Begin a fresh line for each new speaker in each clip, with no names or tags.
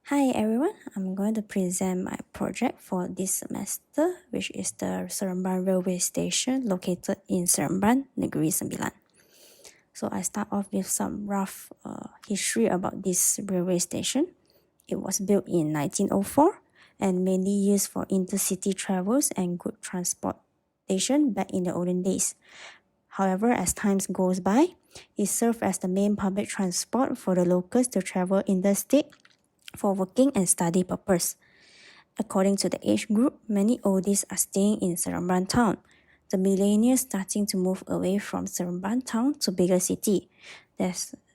Hi everyone, I'm going to present my project for this semester, which is the Seremban railway station located in Seremban, Negeri Sembilan. So I start off with some rough history about this railway station. It was built in 1904 and mainly used for intercity travels and good transportation back in the olden days. However, as time goes by, it served as the main public transport for the locals to travel interstate for working and study purpose. According to the age group, many oldies are staying in Seremban town. The millennials starting to move away from Seremban town to bigger city.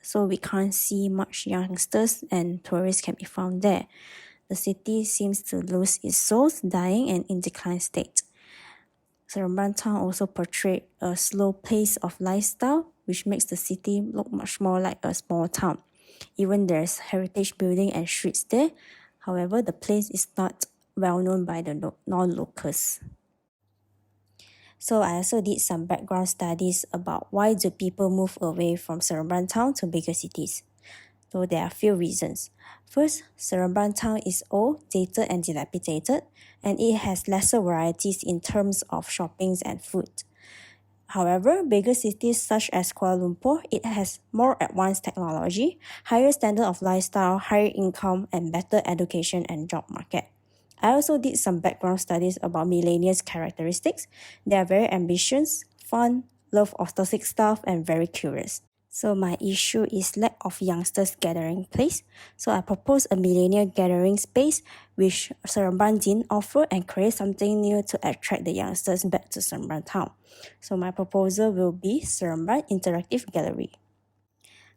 So we can't see much youngsters and tourists can be found there. The city seems to lose its soul, dying and in decline state. Seremban town also portrayed a slow pace of lifestyle, which makes the city look much more like a small town. Even there's heritage building and streets there. However, the place is not well known by the non-locals. So I also did some background studies about why do people move away from Seremban town to bigger cities. So there are a few reasons. First, Seremban town is old, dated and dilapidated, and it has lesser varieties in terms of shoppings and food. However, bigger cities such as Kuala Lumpur, it has more advanced technology, higher standard of lifestyle, higher income, and better education and job market. I also did some background studies about millennials' characteristics. They are very ambitious, fun, love authentic stuff, and very curious. So my issue is lack of youngsters gathering place. So I propose a millennial gathering space which Seremban didn't offer and create something new to attract the youngsters back to Seremban town. So my proposal will be Seremban Interactive Gallery.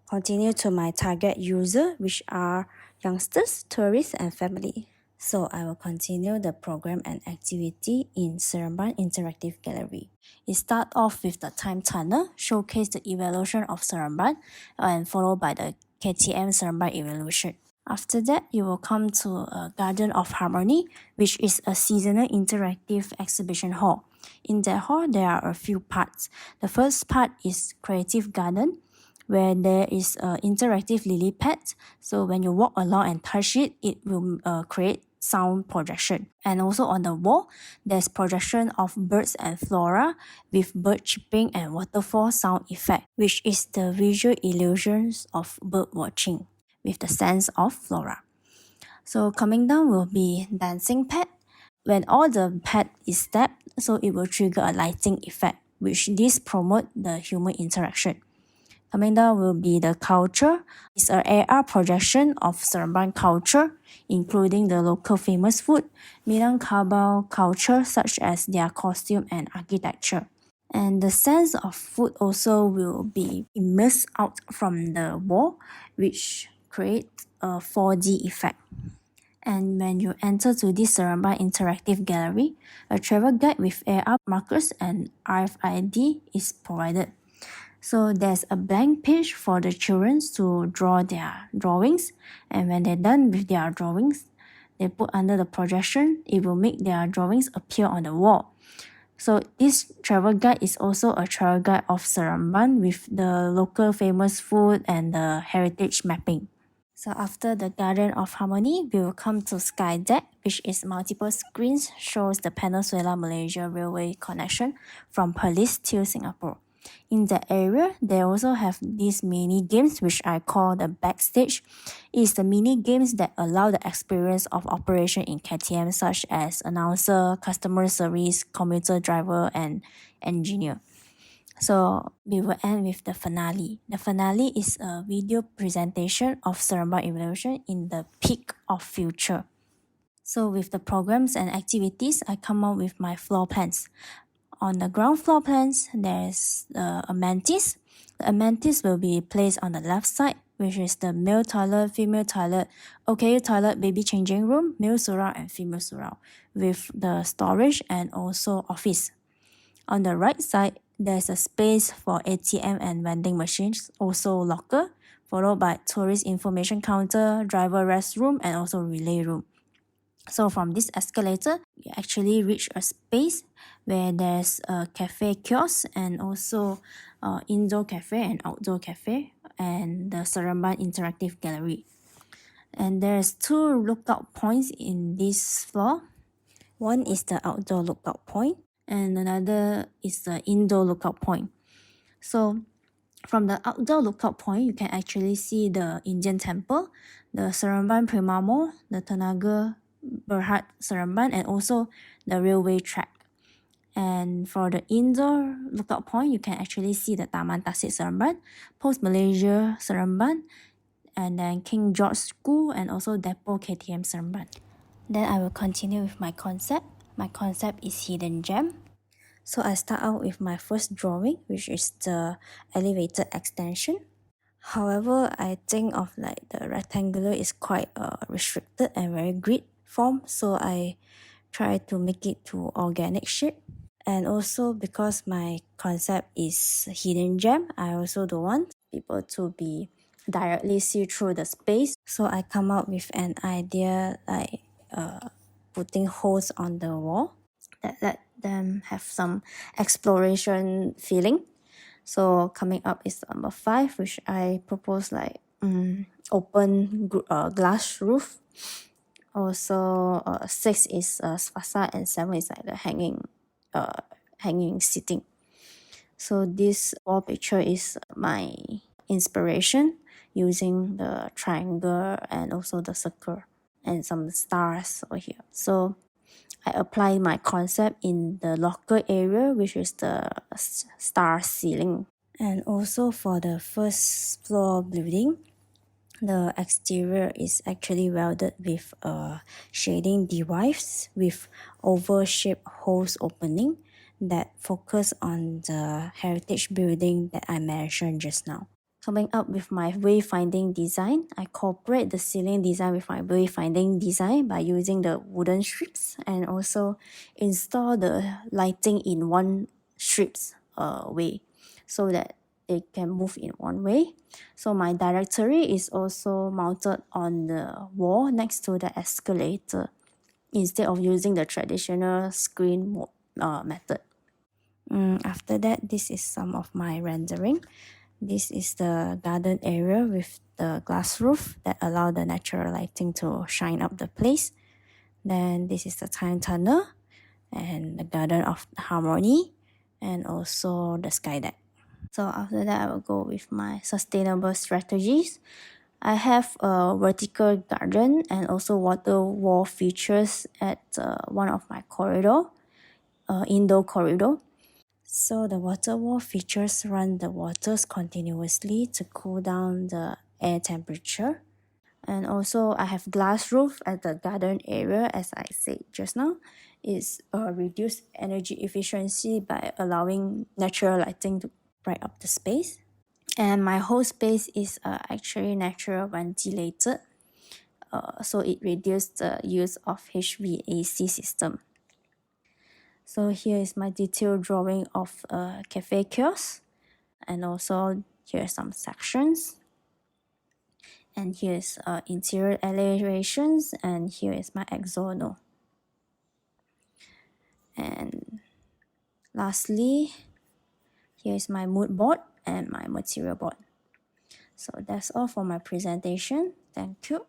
Continue to my target user, which are youngsters, tourists, and family. So I will continue the program and activity in Seremban Interactive Gallery. It starts off with the time tunnel, showcase the evolution of Seremban, and followed by the KTM Seremban evolution. After that, you will come to a Garden of Harmony, which is a seasonal interactive exhibition hall. In that hall, there are a few parts. The first part is Creative Garden, where there is an interactive lily pad. So when you walk along and touch it, it will create sound projection. And also on the wall, there's projection of birds and flora with bird chirping and waterfall sound effect, which is the visual illusions of bird watching with the sense of flora. So coming down will be dancing pad. When all the pad is stepped, so it will trigger a lighting effect, which this promote the human interaction. Coming down will be the culture. It's an AR projection of Seremban culture, including the local famous food, Minangkabau culture such as their costume and architecture. And the sense of food also will be immersed out from the wall, which creates a 4D effect. And when you enter to this Seremban Interactive Gallery, a travel guide with AR markers and RFID is provided. So there's a blank page for the children to draw their drawings, and when they're done with their drawings, they put under the projection, it will make their drawings appear on the wall. So this travel guide is also a travel guide of Seremban with the local famous food and the heritage mapping. So after the Garden of Harmony, we will come to Sky Deck, which is multiple screens, shows the Peninsular Malaysia railway connection from Perlis to Singapore. In that area, they also have these mini games which I call the backstage. It's the mini games that allow the experience of operation in KTM such as announcer, customer service, commuter driver, and engineer. So we will end with the finale. The finale is a video presentation of Seremban evolution in the peak of future. So with the programs and activities, I come up with my floor plans. On the ground floor plans, there's the amenities. The amenities will be placed on the left side, which is the male toilet, female toilet, OKU toilet, baby changing room, male surround and female surround, with the storage and also office. On the right side, there's a space for ATM and vending machines, also locker, followed by tourist information counter, driver restroom, and also relay room. So from this escalator, you actually reach a space where there's a cafe kiosk and also indoor cafe and outdoor cafe and the Seremban Interactive Gallery. And there's two lookout points in this floor. One is the outdoor lookout point, and another is the indoor lookout point. So from the outdoor lookout point, you can actually see the Indian temple, the Seremban Prima Mall, the Tenaga Berhad Seremban, and also the railway track. And for the indoor lookout point, you can actually see the Taman Tasik Seremban, Post Malaysia Seremban, and then King George School, and also Depot KTM Seremban. Then I will continue with my concept. My concept is hidden gem. So I start out with my first drawing, which is the elevated extension. However, I think of like the rectangular is quite restricted and very grid form, so I try to make it to organic shape. And also because my concept is hidden gem, I also don't want people to be directly see through the space. So I come up with an idea like putting holes on the wall that let them have some exploration feeling. So coming up is number 5, which I propose like open glass roof. Also 6 is facade, and 7 is like the hanging seating. So this wall picture is my inspiration, using the triangle and also the circle and some stars over here. So I apply my concept in the locker area, which is the star ceiling. And also for the first floor building, the exterior is actually welded with a shading device with oval-shaped holes opening that focus on the heritage building that I mentioned just now. Coming up with my wayfinding design, I incorporate the ceiling design with my wayfinding design by using the wooden strips, and also install the lighting in one strips way so that they can move in one way. So my directory is also mounted on the wall next to the escalator instead of using the traditional screen method. After that, this is some of my rendering. This is the garden area with the glass roof that allow the natural lighting to shine up the place. Then this is the time tunnel and the garden of harmony, and also the sky deck. So after that, I will go with my sustainable strategies. I have a vertical garden and also water wall features at one of my indoor corridor. So the water wall features run the waters continuously to cool down the air temperature. And also I have glass roof at the garden area, as I said just now. It's reduced energy efficiency by allowing natural lighting to bright up the space. And my whole space is actually natural ventilated, so it reduced the use of HVAC system. So here is my detailed drawing of a cafe kiosk, and also here are some sections. And here's interior elevations, and here is my exono. And lastly, here is my mood board and my material board. So that's all for my presentation. Thank you.